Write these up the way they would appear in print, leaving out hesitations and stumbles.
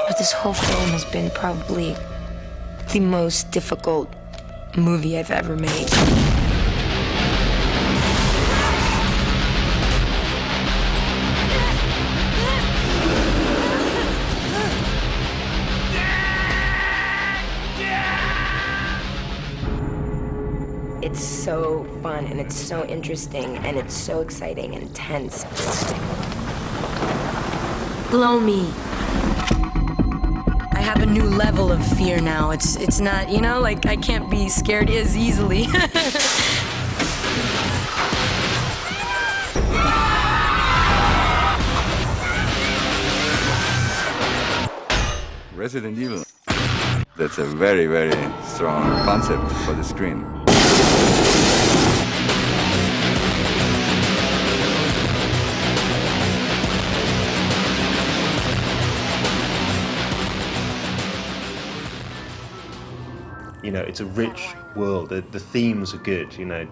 But this whole film has been probably the most difficult movie I've ever made. It's so fun, and it's so interesting, and it's so exciting and intense. Blow me. I have a new level of fear now. It's not, you know, like I can't be scared as easily. Resident Evil. That's a very, very strong concept for the screen. You know, it's a rich world. The themes are good, you know,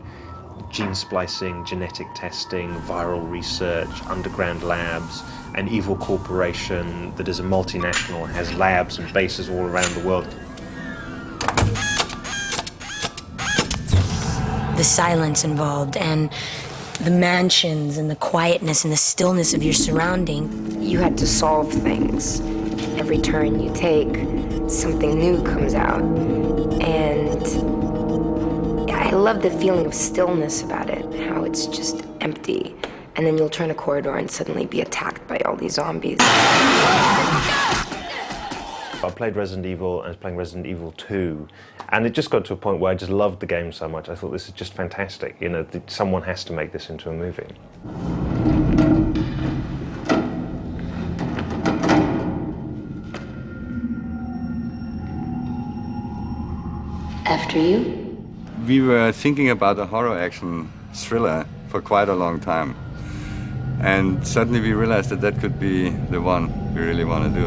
gene splicing, genetic testing, viral research, underground labs, an evil corporation that is a multinational, has labs and bases all around the world. The silence involved, and the mansions, and the quietness, and the stillness of your surrounding. You had to solve things. Every turn you take, something new comes out. And I love the feeling of stillness about it, how it's just empty. And then you'll turn a corridor and suddenly be attacked by all these zombies. I played Resident Evil and I was playing Resident Evil 2, and it just got to a point where I just loved the game so much. I thought, this is just fantastic. You know, someone has to make this into a movie. After you? We were thinking about a horror action thriller for quite a long time. And suddenly we realized that that could be the one we really want to do.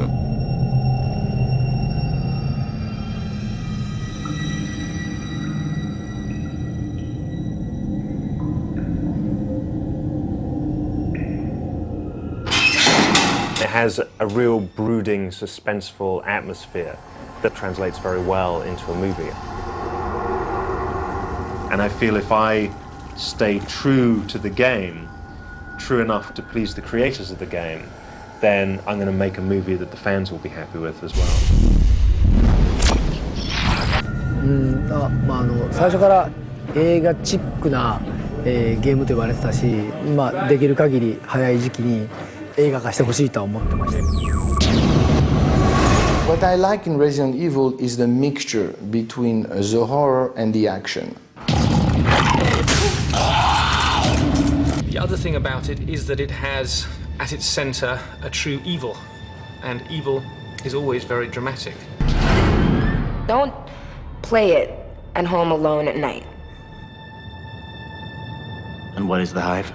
It has a real brooding, suspenseful atmosphere that translates very well into a movie. And I feel if I stay true to the game, true enough to please the creators of the game, then I'm going to make a movie that the fans will be happy with as well. 最初から映画チックな、ゲームと言われてたし、できる限り早い時期に映画化してほしいとは思ってました。What I like in Resident Evil is the mixture between the horror and the action. The other thing about it is that it has at its center a true evil, and evil is always very dramatic. Don't play it at home alone at night. And what is the Hive?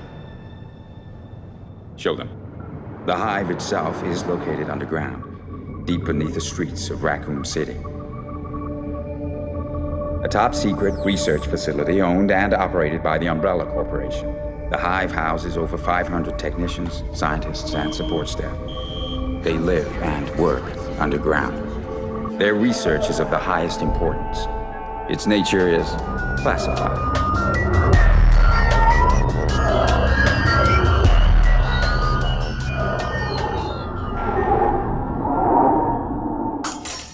Show them. The Hive itself is located underground, deep beneath the streets of Raccoon City. A top-secret research facility owned and operated by the Umbrella Corporation. The Hive houses over 500 technicians, scientists, and support staff. They live and work underground. Their research is of the highest importance. Its nature is classified.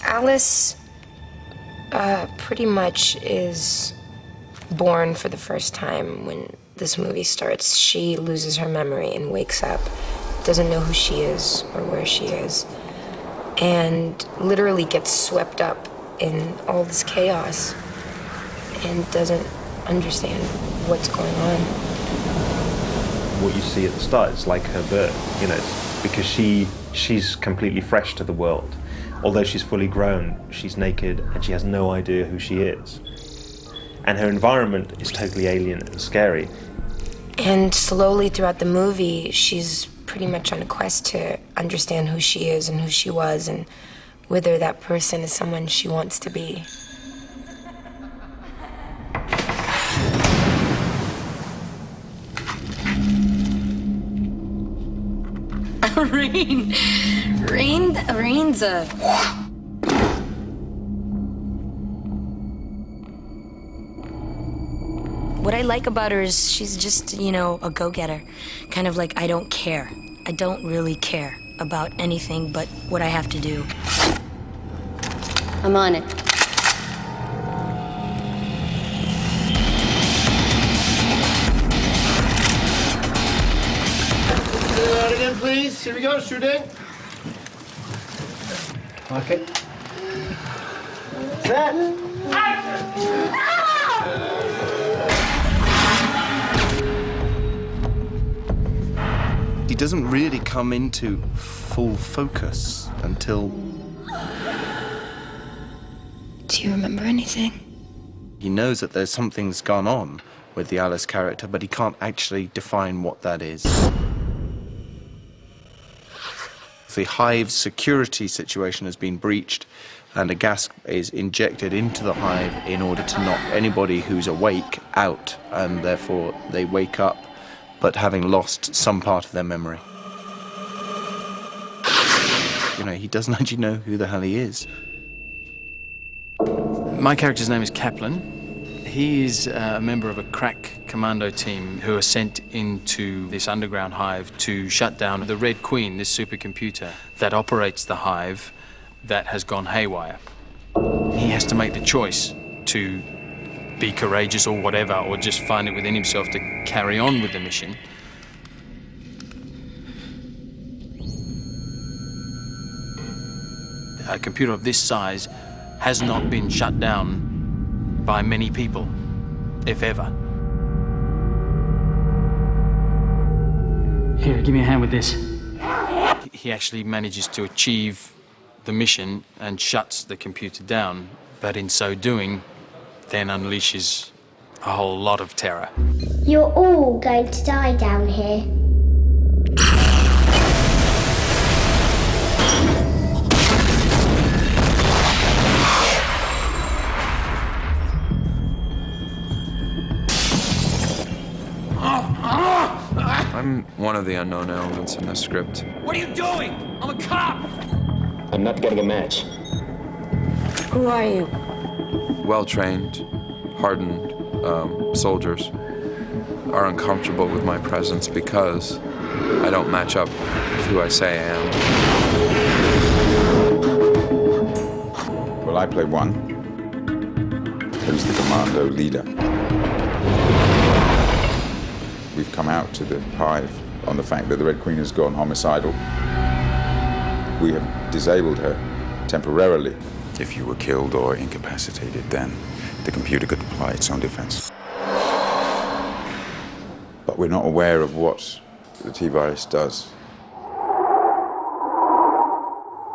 Alice pretty much is born for the first time when this movie starts. She loses her memory and wakes up, doesn't know who she is or where she is, and literally gets swept up in all this chaos and doesn't understand what's going on. What you see at the start is like her birth, you know, because she's completely fresh to the world. Although she's fully grown, she's naked and she has no idea who she is. And her environment is totally alien and scary. And slowly throughout the movie, she's pretty much on a quest to understand who she is and who she was and whether that person is someone she wants to be. Rain's a... What I like about her is she's just, you know, a go-getter. Kind of like, I don't care. I don't really care about anything but what I have to do. I'm on it. That again, please. Here we go, shooting. Okay. Set. He doesn't really come into full focus until... Do you remember anything? He knows that there's something's gone on with the Alice character, but he can't actually define what that is. The hive's security situation has been breached, and a gas is injected into the hive in order to knock anybody who's awake out, and therefore they wake up but having lost some part of their memory. You know, he doesn't actually know who the hell he is. My character's name is Kaplan. He is a member of a crack commando team who are sent into this underground hive to shut down the Red Queen, this supercomputer that operates the hive that has gone haywire. He has to make the choice to be courageous or whatever, or just find it within himself to carry on with the mission. A computer of this size has not been shut down by many people, if ever. Here, give me a hand with this. He actually manages to achieve the mission and shuts the computer down, but in so doing, then unleashes a whole lot of terror. You're all going to die down here. I'm one of the unknown elements in the script. What are you doing? I'm a cop! I'm not getting a match. Who are you? Well-trained, hardened soldiers are uncomfortable with my presence because I don't match up with who I say I am. Well, I play one, who's the commando leader. We've come out to the hive on the fact that the Red Queen has gone homicidal. We have disabled her temporarily. If you were killed or incapacitated, then the computer could apply its own defense. But we're not aware of what the T-virus does.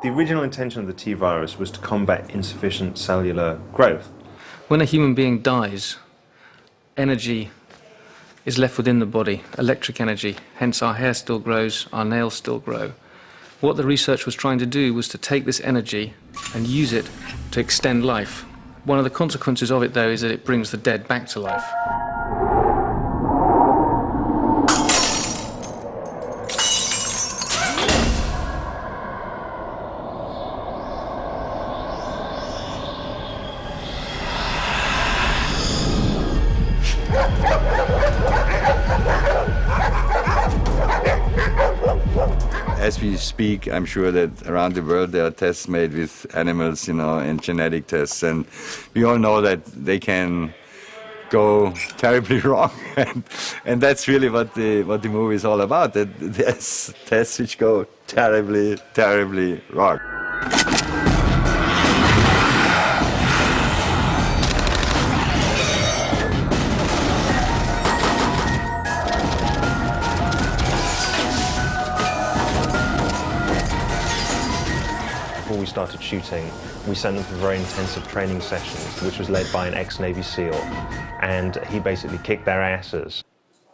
The original intention of the T-virus was to combat insufficient cellular growth. When a human being dies, energy is left within the body, electric energy, hence our hair still grows, our nails still grow. What the research was trying to do was to take this energy and use it to extend life. One of the consequences of it, though, is that it brings the dead back to life. As we speak, I'm sure that around the world there are tests made with animals, you know, and genetic tests, and we all know that they can go terribly wrong, and that's really what the movie is all about. That there's tests which go terribly, terribly wrong. Before we started shooting, we sent them for very intensive training sessions, which was led by an ex-Navy SEAL, and he basically kicked their asses.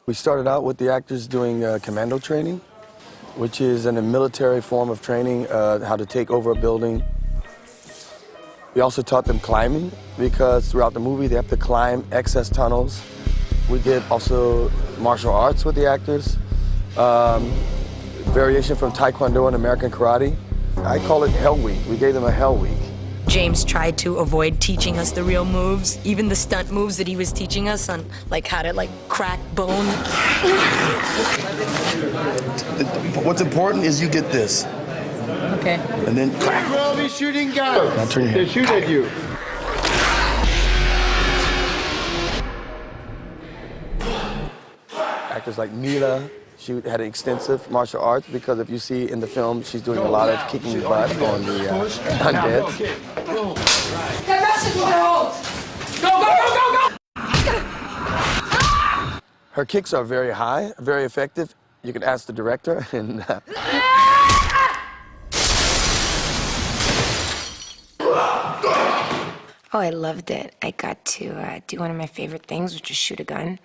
We started out with the actors doing commando training, which is a military form of training, how to take over a building. We also taught them climbing, because throughout the movie they have to climb excess tunnels. We did also martial arts with the actors, variation from Taekwondo and American Karate. I call it Hell Week. We gave them a Hell Week. James tried to avoid teaching us the real moves, even the stunt moves that he was teaching us on, like how to crack bone. What's important is you get this. Okay. And then crack. Well, be shooting guns. Now turn your head. They shoot at you. Actors like Mila, she had extensive martial arts, because if you see in the film, she's doing a lot of kicking butt on the undead. That message will hold. Go, go, go, go, go! Her kicks are very high, very effective. You can ask the director. And Oh, I loved it. I got to do one of my favorite things, which is shoot a gun.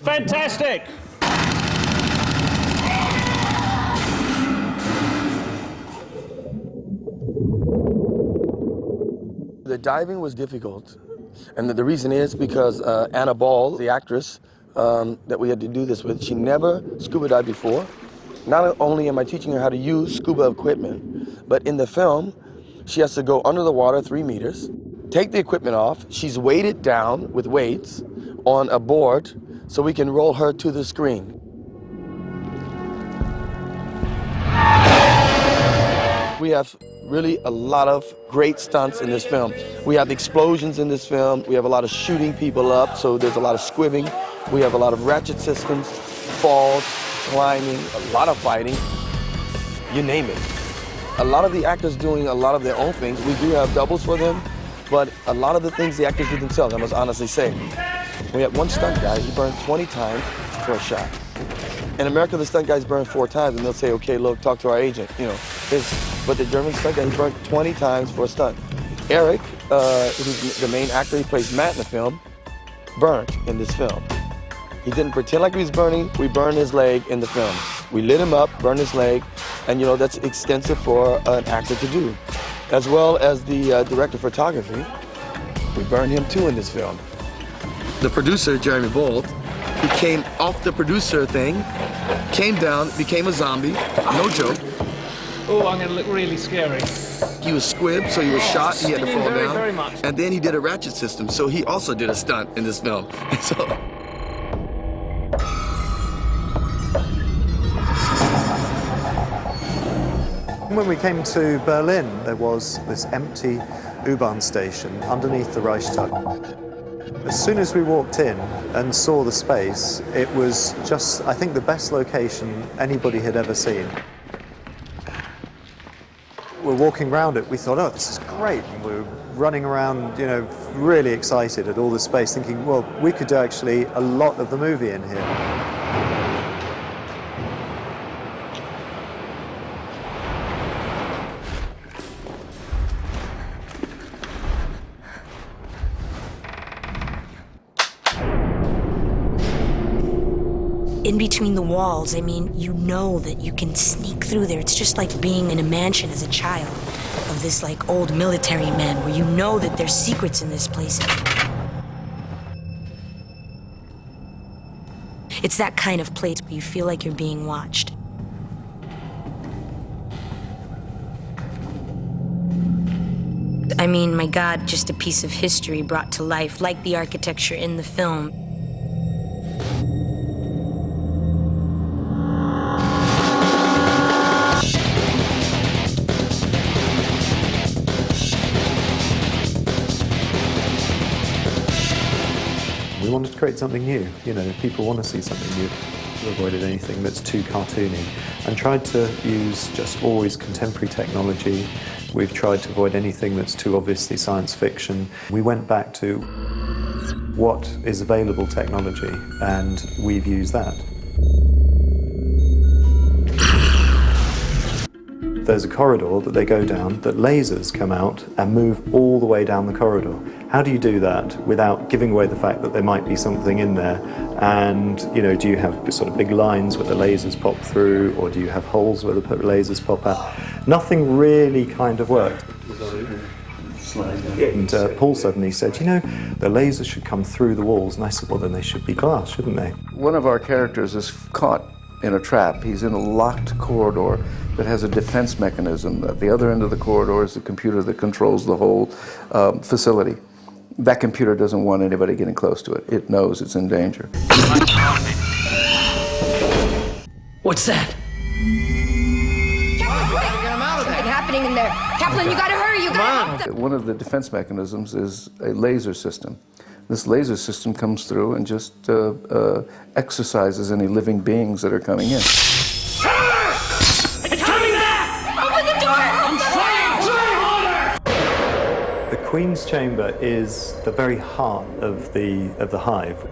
Fantastic! the diving was difficult. And the reason is because Anna Ball, the actress that we had to do this with, she never scuba dived before. Not only am I teaching her how to use scuba equipment, but in the film, she has to go under the water 3 meters, take the equipment off. She's weighted down with weights on a board so we can roll her to the screen. We have really a lot of great stunts in this film. We have explosions in this film. We have a lot of shooting people up, so there's a lot of squibbing. We have a lot of ratchet systems, falls, climbing, a lot of fighting, you name it. A lot of the actors doing a lot of their own things. We do have doubles for them, but a lot of the things the actors do themselves, I must honestly say. We had one stunt guy, he burned 20 times for a shot. In America, the stunt guys burn 4 times, and they'll say, okay, look, talk to our agent, you know. But the German stunt guy, he burned 20 times for a stunt. Eric, who's the main actor, he plays Matt in the film, burnt in this film. He didn't pretend like he was burning. We burned his leg in the film. We lit him up, burned his leg, and you know, that's extensive for an actor to do. As well as the director of photography, we burned him too in this film. The producer, Jeremy Bolt, he came off the producer thing, came down, became a zombie, no joke. Oh, I'm gonna look really scary. He was squibbed, so he was shot, he had to fall very, down. very much. And then he did a ratchet system, so he also did a stunt in this film. So, when we came to Berlin, there was this empty U-Bahn station underneath the Reichstag. As soon as we walked in and saw the space, it was just, I think, the best location anybody had ever seen. We're walking around it, we thought, oh, this is great. And we were running around, you know, really excited at all the space, thinking, well, we could do actually a lot of the movie in here. In between the walls, I mean, you know that you can sneak through there. It's just like being in a mansion as a child of this like old military man where you know that there's secrets in this place. It's that kind of place where you feel like you're being watched. I mean, my God, just a piece of history brought to life, like the architecture in the film. We wanted to create something new. You know, people want to see something new. We avoided anything that's too cartoony and tried to use just always contemporary technology. We've tried to avoid anything that's too obviously science fiction. We went back to what is available technology, and we've used that. There's a corridor that they go down that lasers come out and move all the way down the corridor. How do you do that without giving away the fact that there might be something in there? And, you know, do you have sort of big lines where the lasers pop through, or do you have holes where the lasers pop out? Nothing really kind of worked. And Paul suddenly said, you know, the lasers should come through the walls. And I said, well, then they should be glass, shouldn't they? One of our characters is caught in a trap. He's in a locked corridor that has a defense mechanism. At the other end of the corridor is the computer that controls the whole facility. That computer doesn't want anybody getting close to it. It knows it's in danger. What's that? Something happening in there. Kaplan, you gotta hurry, you gotta help them. One of the defense mechanisms is a laser system. This laser system comes through and just exercises any living beings that are coming in. It's coming back! Open the door! I'm trying! The Queen's Chamber is the very heart of the hive.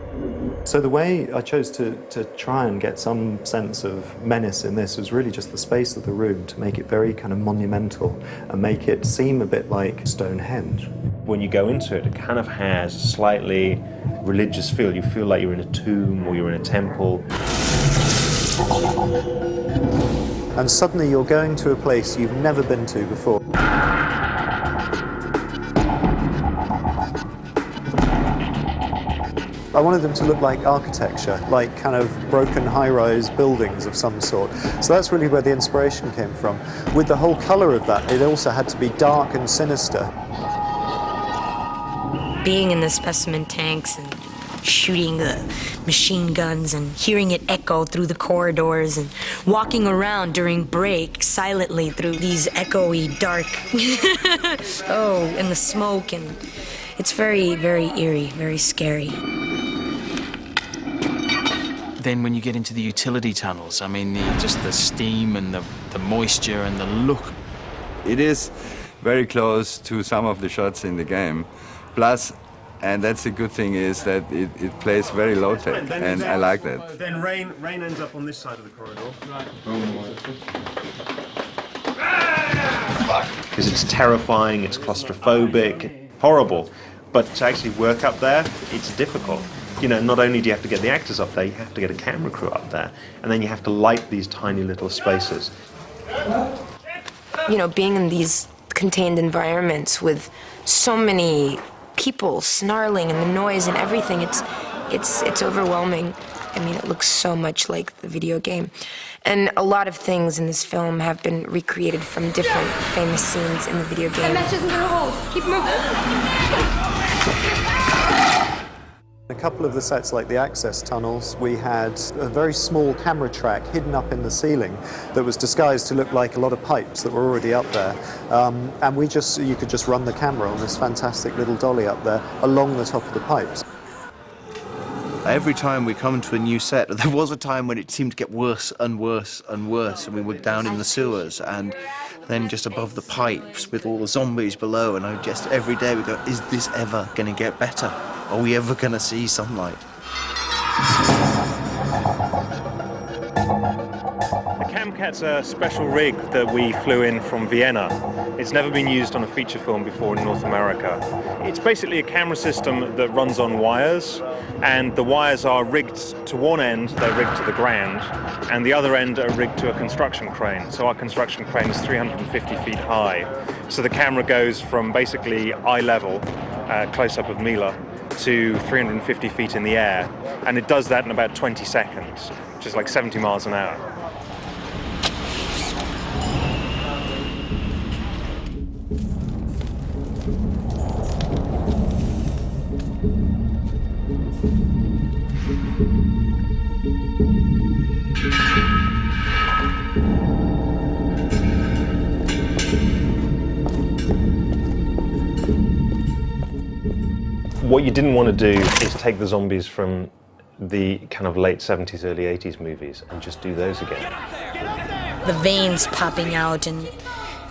So the way I chose to try and get some sense of menace in this was really just the space of the room, to make it very kind of monumental and make it seem a bit like Stonehenge. When you go into it, it kind of has a slightly religious feel. You feel like you're in a tomb or you're in a temple. And suddenly you're going to a place you've never been to before. I wanted them to look like architecture, like kind of broken high-rise buildings of some sort. So that's really where the inspiration came from. With the whole colour of that, it also had to be dark and sinister. Being in the specimen tanks and shooting the machine guns and hearing it echo through the corridors and walking around during break silently through these echoey dark and the smoke, and it's very, very eerie, very scary. Then when you get into the utility tunnels, I mean, just the steam and the moisture and the look. It is very close to some of the shots in the game. Plus, and that's the good thing, is that it plays very low tech, and I like that. Then rain ends up on this side of the corridor. Because it's terrifying, it's claustrophobic, horrible. But to actually work up there, it's difficult. You know, not only do you have to get the actors up there, you have to get a camera crew up there, and then you have to light these tiny little spaces. You know, being in these contained environments with so many people snarling and the noise and everything, it's overwhelming. I mean, it looks so much like the video game. And a lot of things in this film have been recreated from different famous scenes in the video game. That mesh isn't gonna hold. Keep moving. A couple of the sets, like the access tunnels, we had a very small camera track hidden up in the ceiling that was disguised to look like a lot of pipes that were already up there. And you could just run the camera on this fantastic little dolly up there along the top of the pipes. Every time we come to a new set, there was a time when it seemed to get worse and worse and worse, and we were down in the sewers and then just above the pipes with all the zombies below, and just every day we go, is this ever going to get better? Are we ever going to see sunlight? The Camcat's a special rig that we flew in from Vienna. It's never been used on a feature film before in North America. It's basically a camera system that runs on wires, and the wires are rigged to one end, they're rigged to the ground, and the other end are rigged to a construction crane. So our construction crane is 350 feet high. So the camera goes from basically eye level, close-up of Mila, to 350 feet in the air, and it does that in about 20 seconds, which is like 70 miles an hour. What you didn't want to do is take the zombies from the kind of late 70s, early 80s movies and just do those again. The veins popping out and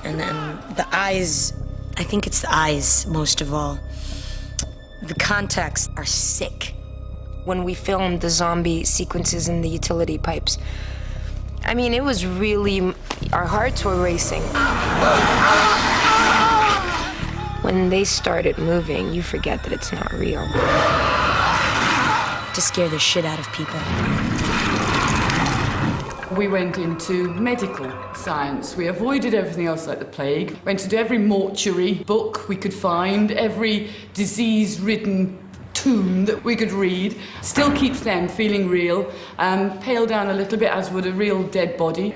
the eyes, I think it's the eyes most of all. The contexts are sick. When we filmed the zombie sequences in the utility pipes, I mean, it was really, our hearts were racing. When they started moving, you forget that it's not real. To scare the shit out of people. We went into medical science. We avoided everything else like the plague. Went into every mortuary book we could find, every disease-ridden tomb that we could read. Still keeps them feeling real, pale down a little bit, as would a real dead body.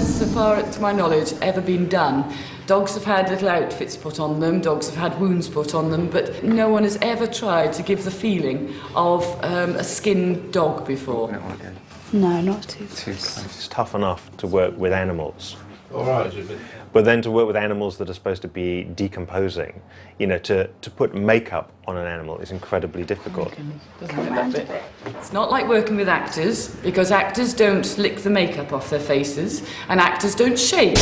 So far, to my knowledge, ever been done. Dogs have had little outfits put on them, dogs have had wounds put on them, but no one has ever tried to give the feeling of a skinned dog before. No, not too. It's tough enough to work with animals. All right. But then to work with animals that are supposed to be decomposing, you know, to put makeup on an animal is incredibly difficult. It's not like working with actors, because actors don't lick the makeup off their faces, and actors don't shave.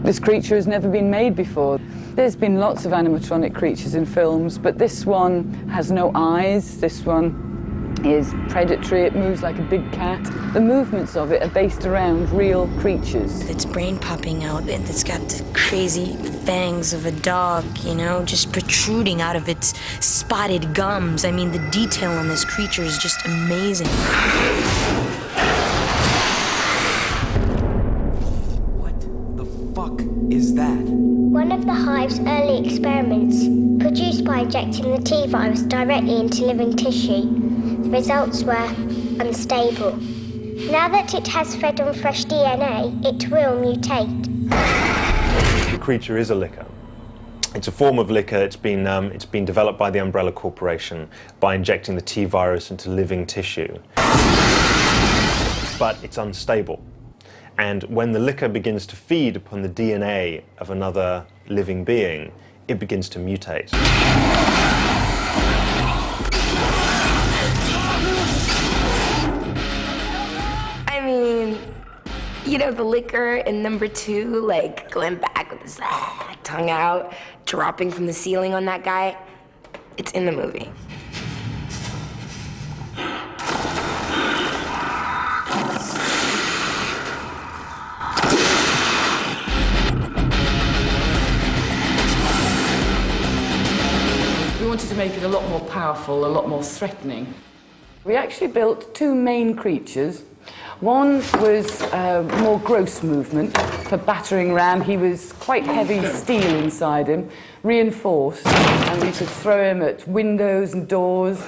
This creature has never been made before. There's been lots of animatronic creatures in films, but this one has no eyes. This one is predatory. It moves like a big cat. The movements of it are based around real creatures. Its brain popping out, and it's got the crazy fangs of a dog, you know, just protruding out of its spotted gums. I mean, the detail on this creature is just amazing. Is that? One of the hive's early experiments, produced by injecting the T-virus directly into living tissue. The results were unstable. Now that it has fed on fresh DNA, it will mutate. The creature is a licker. It's a form of licker. It's been developed by the Umbrella Corporation by injecting the T-virus into living tissue. But it's unstable. And when the licker begins to feed upon the DNA of another living being, it begins to mutate. I mean, you know, the licker in number 2, like going back with his tongue out, dropping from the ceiling on that guy, it's in the movie. We wanted to make it a lot more powerful, a lot more threatening. We actually built 2 main creatures. One was more gross movement for battering ram. He was quite heavy steel inside him, reinforced, and we could throw him at windows and doors.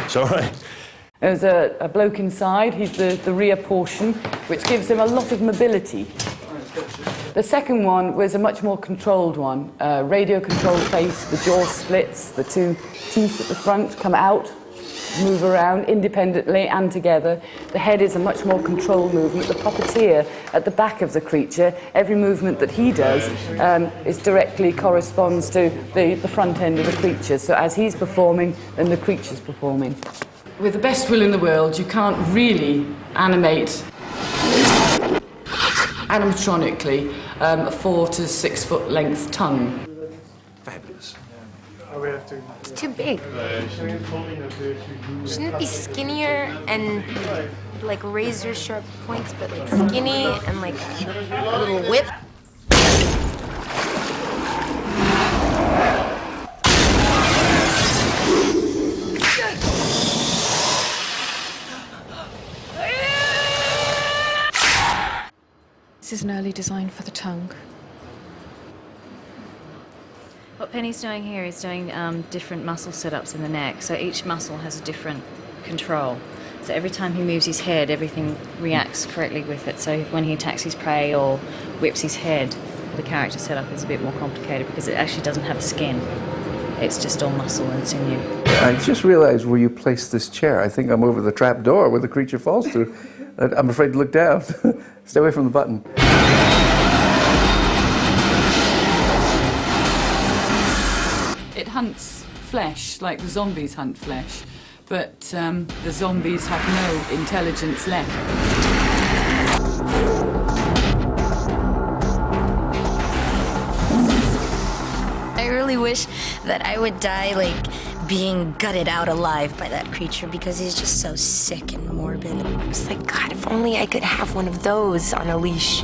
It's all right. There's a bloke inside. He's the rear portion, which gives him a lot of mobility. The second one was a much more controlled one. Radio-controlled face, the jaw splits, the 2 teeth at the front come out, move around independently and together. The head is a much more controlled movement. The puppeteer at the back of the creature, every movement that he does is directly corresponds to the front end of the creature. So as he's performing, then the creature's performing. With the best will in the world, you can't really animate animatronically a 4 to 6 foot length tongue. Fabulous. It's too big. Shouldn't it be skinnier and like razor sharp points, but like skinny and like a little whip? This is an early design for the tongue. What Penny's doing here is doing different muscle sit-ups in the neck, so each muscle has a different control. So every time he moves his head, everything reacts correctly with it. So when he attacks his prey or whips his head, the character setup is a bit more complicated because it actually doesn't have a skin. It's just all muscle and sinew. I just realized where you placed this chair. I think I'm over the trap door where the creature falls through. I'm afraid to look down. Stay away from the button. It hunts flesh like the zombies hunt flesh, but the zombies have no intelligence left. I really wish that I would die, like, being gutted out alive by that creature because he's just so sick and morbid. It's like, God, if only I could have one of those on a leash.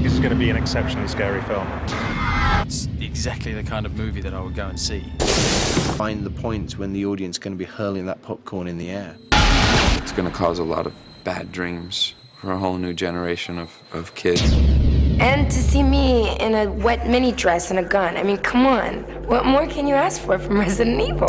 This is going to be an exceptionally scary film. It's exactly the kind of movie that I would go and see. Find the points when the audience is going to be hurling that popcorn in the air. It's going to cause a lot of bad dreams for a whole new generation of kids. And to see me in a wet mini dress and a gun. I mean, come on. What more can you ask for from Resident Evil?